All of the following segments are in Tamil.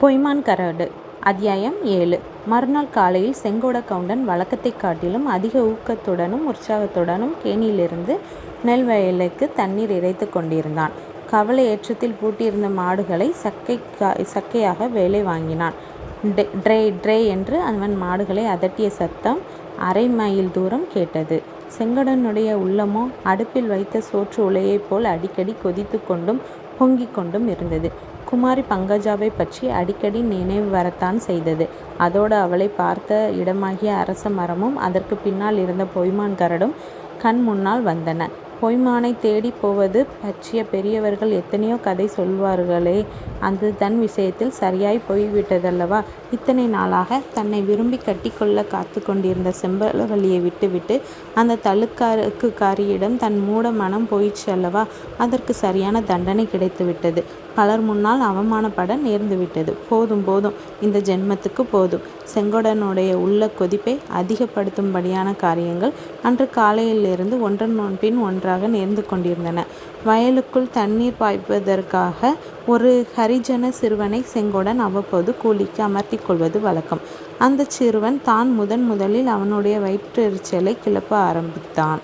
பொய்மான் கரடு. அத்தியாயம் 7. மறுநாள் காலையில் செங்கோட கவுண்டன் வழக்கத்தைக் காட்டிலும் அதிக ஊக்கத்துடனும் உற்சாகத்துடனும் கேணியிலிருந்து நெல் வயலுக்கு தண்ணீர் இறைத்து கொண்டிருந்தான். கவலை ஏற்றத்தில் பூட்டியிருந்த மாடுகளை சக்கையாக வேலை வாங்கினான். ட்ரே ட்ரே என்று அவன் மாடுகளை அதட்டிய சத்தம் அரை மைல் தூரம் கேட்டது. செங்கோடனுடைய உள்ளமோ அடுப்பில் வைத்த சோற்று உலையைப் போல் அடிக்கடி கொதித்து கொண்டும் பொங்கிக் கொண்டும் இருந்தது. குமாரி பங்கஜாவை பற்றி அடிக்கடி நினைவு வரத்தான் செய்தது. அதோடு அவளை பார்த்த இடமாகிய அரச மரமும் அதற்கு பின்னால் இருந்த பொய்மான் கரடும் கண் முன்னால் வந்தன. பொய்மானை தேடி போவது பற்றிய பெரியவர்கள் எத்தனையோ கதை சொல்வார்களே, அது தன் விஷயத்தில் சரியாய் போய்விட்டதல்லவா? இத்தனை நாளாக தன்னை விரும்பி கட்டிக்கொள்ள காத்து கொண்டிருந்த செம்பலவல்லியை விட்டுவிட்டு அந்த தள்ளுக்காரியிடம் தன் மூட மனம் போயிற்று அல்லவா? அதற்கு சரியான தண்டனை கிடைத்துவிட்டது. பலர் முன்னால் அவமானப்பட நேர்ந்துவிட்டது. போதும் போதும், இந்த ஜென்மத்துக்கு போதும். செங்கோடனுடைய உள்ள கொதிப்பை அதிகப்படுத்தும்படியான காரியங்கள் அன்று காலையிலிருந்து ஒன்றன் பின் ஒன்றாக நேர்ந்து கொண்டிருந்தன. வயலுக்குள் தண்ணீர் பாய்ப்பதற்காக ஒரு ஹரிஜன சிறுவனை செங்கோடன் அவ்வப்போது கூலிக்கு அமர்த்தி கொள்வது வழக்கம். அந்த சிறுவன் தான் முதலில் அவனுடைய வயிற்றெரிச்சலை கிளப்ப ஆரம்பித்தான்.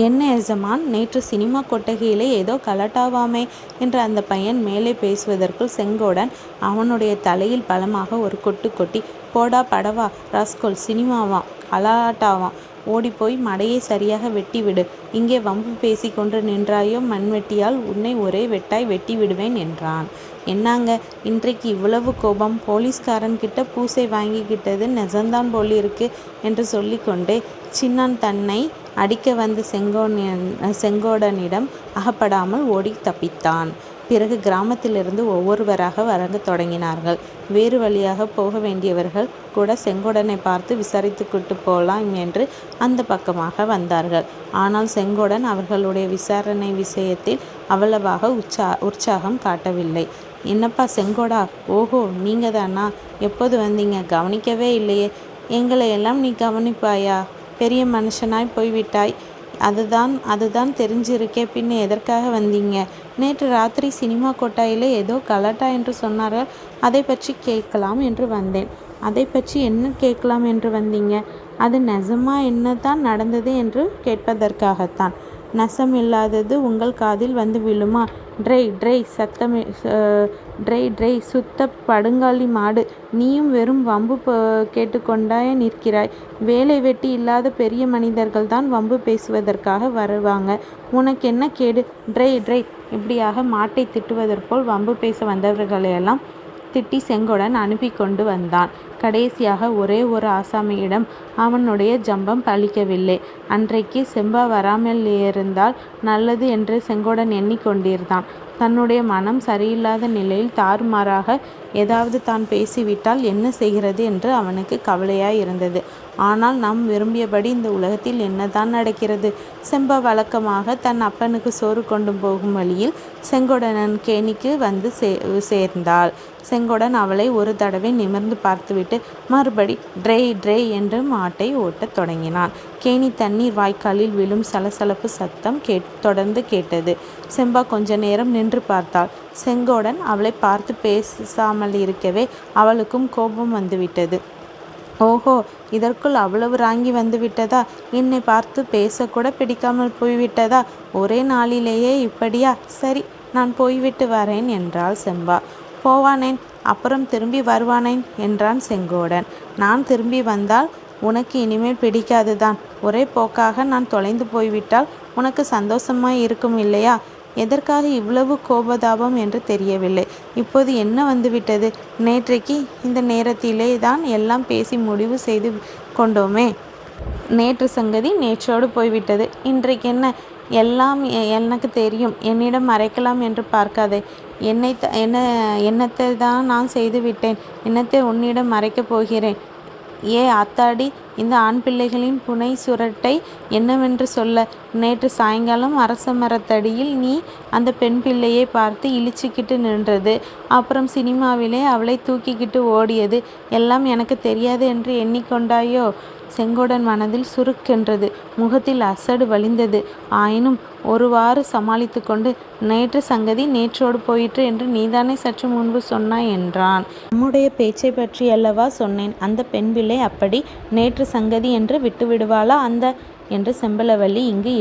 என்ன எஜமான், நேற்று சினிமா கொட்டகையிலே ஏதோ கலாட்டாவாமே என்று அந்த பையன் மேலே பேசுவதற்குள் செங்கோடன் அவனுடைய தலையில் பலமாக ஒரு கொட்டு கொட்டி, போடா படவா ராஸ்கோல், சினிமாவாம் கலாட்டாவாம், ஓடிப்போய் மடையை சரியாக வெட்டிவிடு. இங்கே வம்பு பேசி கொண்டு நின்றாயோ, மண்வெட்டியால் உன்னை ஒரே வெட்டாய் வெட்டி விடுவேன் என்றான். என்னாங்க இன்றைக்கு இவ்வளவு கோபம்? போலீஸ்காரன்கிட்ட பூசை வாங்கிக்கிட்டது நெசந்தான் போலிருக்கு என்று சொல்லி கொண்டே சின்னான் தன்னை அடிக்க வந்த செங்கோடனிடம் அகப்படாமல் ஓடி தப்பித்தான். பிறகு கிராமத்திலிருந்து ஒவ்வொருவராக வரங்கத் தொடங்கினார்கள். வேறு வழியாக போக வேண்டியவர்கள் கூட செங்கோடனை பார்த்து விசாரித்துக்கிட்டு போகலாம் என்று அந்த பக்கமாக வந்தார்கள். ஆனால் செங்கோடன் அவர்களுடைய விசாரணை விஷயத்தில் அவ்வளவாக உற்சாகம் காட்டவில்லை. என்னப்பா செங்கோடா? ஓஹோ, நீங்க தானா? எப்போது வந்தீங்க? கவனிக்கவே இல்லையே. எங்களை எல்லாம் நீ கவனிப்பாயா? பெரிய மனுஷனாய் போய்விட்டாய். அதுதான் தெரிஞ்சிருக்கே, பின்ன எதற்காக வந்தீங்க? நேற்று ராத்திரி சினிமா கொட்டாயிலே ஏதோ கலாட்டா என்று சொன்னார்கள். அதை பற்றி கேட்கலாம் என்று வந்தேன். அதை பற்றி என்ன கேட்கலாம் என்று வந்தீங்க? அது நெசமா என்னதான் நடந்தது என்று கேட்பதற்காகத்தான். நெசமில்லாதது உங்கள் காதில் வந்து விழுமா? ட்ரை ட்ரை சத்தம் ட்ரை ட்ரை சுத்த படுங்காலி மாடு. நீயும் வெறும் வம்பு கேட்டுக்கொண்டாய நிற்கிறாய். வேலை வெட்டி இல்லாத பெரிய மனிதர்கள் தான் வம்பு பேசுவதற்காக வருவாங்க. உனக்கு என்ன கேடு? ட்ரை ட்ரை இப்படியாக மாட்டை திட்டுவதற்போல் வம்பு பேச வந்தவர்களையெல்லாம் திட்டி செங்கோடன் அனுப்பி கொண்டு வந்தான். கடைசியாக ஒரே ஒரு ஆசாமியிடம் அவனுடைய ஜம்பம் பலிக்கவில்லை. அன்றைக்கு செம்பா வராமல் இருந்தால் நல்லது என்று செங்கோடன் எண்ணிக்கொண்டிருந்தான். தன்னுடைய மனம் சரியில்லாத நிலையில் தாறுமாறாக ஏதாவது தான் பேசிவிட்டால் என்ன செய்கிறது என்று அவனுக்கு கவலையாய் இருந்தது. ஆனால் நாம் விரும்பியபடி இந்த உலகத்தில் என்னதான் நடக்கிறது? செம்பா வழக்கமாக தன் அப்பனுக்கு சோறு கொண்டு போகும் வழியில் செங்கோடனன் கேணிக்கு வந்து சேர்ந்தாள். செங்கோடன் அவளை ஒரு தடவை நிமிர்ந்து பார்த்துவிட்டு மறுபடி ட்ரை ட்ரை என்று மாட்டை ஓட்டத் தொடங்கினான். கேணி தண்ணீர் வாய்க்காலில் விழும் சலசலப்பு சத்தம் தொடர்ந்து கேட்டது. செம்பா கொஞ்ச நேரம் நின்று பார்த்தாள். செங்கோடன் அவளை பார்த்து பேசாமல் இருக்கவே அவளுக்கும் கோபம் வந்துவிட்டது. ஓஹோ, இதற்குள் அவ்வளவு ராங்கி வந்து விட்டதா? என்னை பார்த்து பேசக்கூட பிடிக்காமல் போய்விட்டதா? ஒரே நாளிலேயே இப்படியா? சரி, நான் போய்விட்டு வரேன் என்றாள் செம்பா. போவானேன், அப்புறம் திரும்பி வருவானேன் என்றான் செங்கோடன். நான் திரும்பி வந்தால் உனக்கு இனிமேல் பிடிக்காதுதான். ஒரே போக்காக நான் தொலைந்து போய்விட்டால் உனக்கு சந்தோஷமாய் இருக்கும் இல்லையா? எதற்காக இவ்வளவு கோபதாபம் என்று தெரியவில்லை. இப்போது என்ன வந்துவிட்டது? நேற்றைக்கு இந்த நேரத்திலே தான் எல்லாம் பேசி முடிவு செய்து கொண்டோமே. நேற்று சங்கதி நேற்றோடு போய்விட்டது. இன்றைக்கு என்ன? எல்லாம் எனக்கு தெரியும். என்னிடம் மறைக்கலாம் என்று பார்க்காதே. என்னத்தை தான் நான் செய்து விட்டேன்? என்னத்தை உன்னிடம் மறைக்கப் போகிறேன்? ஏ ஆத்தாடி, இந்த ஆண் பிள்ளைகளின் புனை சுரட்டை என்னவென்று சொல்ல? நேற்று சாயங்காலம் அரச மரத்தடியில் நீ அந்த பெண் பிள்ளையை பார்த்து இழிச்சிக்கிட்டு நின்றது, அப்புறம் சினிமாவிலே அவளை தூக்கிக்கிட்டு ஓடியது எல்லாம் எனக்கு தெரியாது என்று எண்ணிக்கொண்டாயோ? செங்கோடன் மனதில் சுருக்கென்றது. முகத்தில் அசடு வழிந்தது. ஆயினும் ஒருவாறு சமாளித்து கொண்டு, நேற்று சங்கதி நேற்றோடு போயிற்று என்று நீதானே சற்று முன்பு சொன்னாய் என்றான். நம்முடைய பேச்சை பற்றி அல்லவா சொன்னேன். அந்த பெண் பிள்ளை அப்படி நேற்று சங்கதி என்று விட்டுவிடுவாளா என்று செம்பலவல்லி இங்கு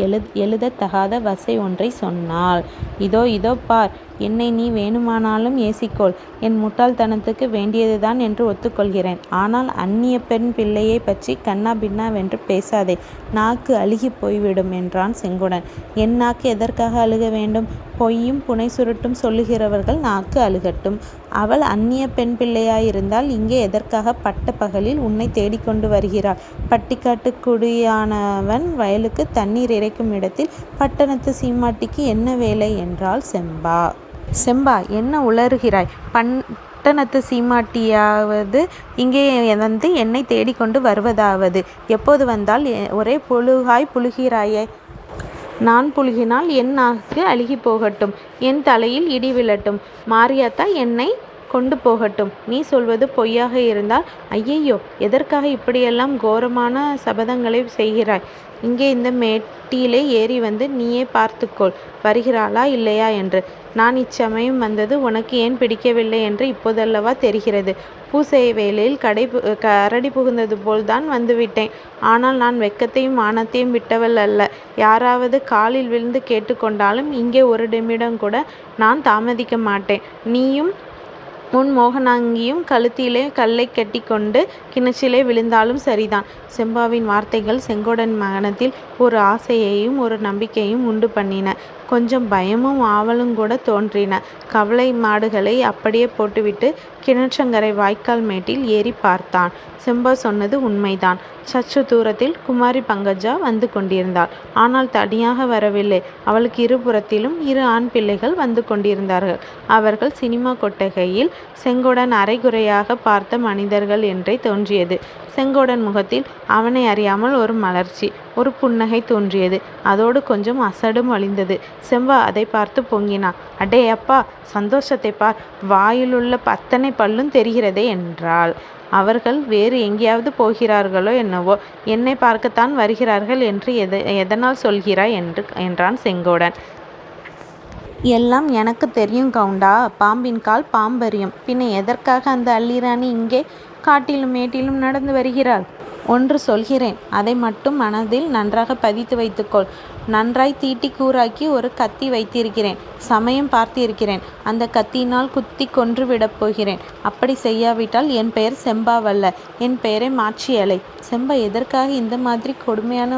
எழுதத்தகாத வசை ஒன்றை சொன்னாள். இதோ பார், என்னை நீ வேணுமானாலும் ஏசிக்கொள். என் முட்டாள்தனத்துக்கு வேண்டியதுதான் என்று ஒத்துக்கொள்கிறேன். ஆனால் அந்நிய பெண் பிள்ளையை பற்றி கண்ணா பின்னாவென்று பேசாதே, நாக்கு அழுகி போய்விடும் என்றான் செங்கோடன். என் நாக்கு எதற்காக அழுக வேண்டும்? பொய்யும் புனை சுருட்டும் சொல்லுகிறவர்கள் நாக்கு அழுகட்டும். அவள் அந்நிய பெண் பிள்ளையாயிருந்தால் இங்கே எதற்காக பட்ட பகலில் உன்னை தேடிக்கொண்டு வருகிறாள்? பட்டிக்காட்டு குடியானவன் வயலுக்கு தண்ணீர் இறைக்கும் இடத்தில் பட்டணத்து சீமாட்டிக்கு என்ன வேலை என்றாள் செம்பா. செம்பா, என்ன உளறுகிறாய்? பட்டணத்து சீமாட்டியாவது இங்கே வந்து என்னை தேடிக்கொண்டு வருவதாவது? எப்போது வந்தால் ஒரே புழுகாய் புழுகிறாயே. நான் புழுகினால் என் நாக்கு அழுகி போகட்டும், என் தலையில் இடி விழட்டும், மாரியாத்தா என்னை கொண்டு போகட்டும். நீ சொல்வது பொய்யாக இருந்தால், ஐயையோ, எதற்காக இப்படியெல்லாம் கோரமான சபதங்களை செய்கிறாய்? இங்கே இந்த மேட்டிலே ஏறி வந்து நீயே பார்த்துக்கொள், வருகிறாளா இல்லையா என்று. நான் இச்சமயம் வந்தது உனக்கு ஏன் பிடிக்கவில்லை என்று இப்போதல்லவா தெரிகிறது. பூசை வேளையில் கரடி புகுந்தது போல்தான் வந்துவிட்டேன். ஆனால் நான் வெக்கத்தையும் மானத்தையும் விட்டவள் அல்ல. யாராவது காலில் விழுந்து கேட்டுக்கொண்டாலும் இங்கே ஒரு நிமிடம் கூட நான் தாமதிக்க மாட்டேன். நீயும் உன் மோகனாங்கியும் கழுத்திலே கல்லை கட்டி கொண்டு கிணற்றிலே விழுந்தாலும் சரிதான். செம்பாவின் வார்த்தைகள் செங்கோடன் மனத்தில் ஒரு ஆசையையும் ஒரு நம்பிக்கையும் உண்டு பண்ணின. கொஞ்சம் பயமும் ஆவலும் கூட தோன்றின. கவலை மாடுகளை அப்படியே போட்டுவிட்டு கிணற்றங்கரை வாய்க்கால் மேட்டில் ஏறி பார்த்தான். செம்பா சொன்னது உண்மைதான். சற்று தூரத்தில் குமாரி பங்கஜா வந்து கொண்டிருந்தாள். ஆனால் தனியாக வரவில்லை. அவளுக்கு இருபுறத்திலும் 2 ஆண் பிள்ளைகள் வந்து கொண்டிருந்தார்கள். அவர்கள் சினிமா கொட்டகையில் செங்கோடன் அரைகுறையாக பார்த்த மனிதர்கள் என்றே தோன்றியது. செங்கோடன் முகத்தில் அவனை அறியாமல் ஒரு மலர்ச்சி, ஒரு புன்னகை தோன்றியது. அதோடு கொஞ்சம் அசடும் வழிந்தது. செம்பா அதை பார்த்து பொங்கினான். அடே அப்பா, சந்தோஷத்தை பார், வாயிலுள்ள அத்தனை பல்லும் தெரிகிறதே என்றாள். அவர்கள் வேறு எங்கேயாவது போகிறார்களோ என்னவோ, என்னை பார்க்கத்தான் வருகிறார்கள் என்று எதனால் சொல்கிறாய் என்றான் செங்கோடன். எல்லாம் எனக்கு தெரியும் கவுண்டா. பாம்பின் கால் பாம்பறியும். பின்ன எதற்காக அந்த அள்ளிராணி இங்கே காட்டிலும் மேட்டிலும் நடந்து வருகிறாள்? ஒன்று சொல்கிறேன், அதை மட்டும் மனதில் நன்றாக பதித்து வைத்துக்கொள். நன்றாய் தீட்டி கூறாக்கி ஒரு கத்தி வைத்திருக்கிறேன். சமயம் பார்த்திருக்கிறேன். அந்த கத்தியினால் குத்தி கொன்று விடப் போகிறேன். அப்படி செய்யாவிட்டால் என் பெயர் செம்பாவல்ல, என் பெயரை மாற்றி அலை. செம்பா, எதற்காக இந்த மாதிரி கொடுமையான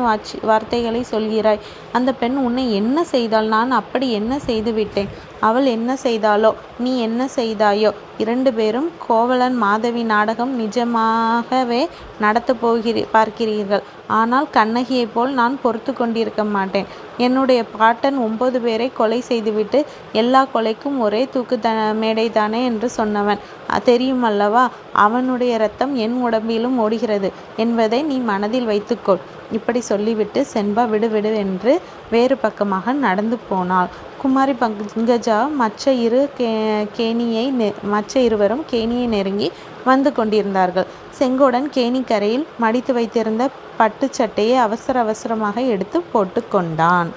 வார்த்தைகளை சொல்கிறாய்? அந்த பெண் உன்னை என்ன செய்தாள்? நான் அப்படி என்ன செய்து விட்டேன்? அவள் என்ன செய்தாளோ, நீ என்ன செய்தாயோ, 2 பேரும் கோவலன் மாதவி நாடகம் நிஜமாகவே நடத்த பார்க்கிறீர்கள். ஆனால் கண்ணகியைப் போல் நான் பொறுத்து கொண்டிருக்க மாட்டேன். என்னுடைய பாட்டன் 9 பேரை கொலை செய்துவிட்டு எல்லா கொலைக்கும் ஒரே தூக்கு மேடைதானே என்று சொன்னவன் தெரியுமல்லவா? அவனுடைய இரத்தம் என் உடம்பிலும் ஓடுகிறது என்பதை நீ மனதில் வைத்துக்கொள். இப்படி சொல்லிவிட்டு செம்பா விடு என்று வேறு பக்கமாக நடந்து போனாள். குமாரி பங்கஜா மற்ற இருவரும் கேணியை நெருங்கி வந்து கொண்டிருந்தார்கள். செங்கோடன் கேணிக்கரையில் மடித்து வைத்திருந்த பட்டு சட்டையை அவசரமாக எடுத்து போட்டு கொண்டான்.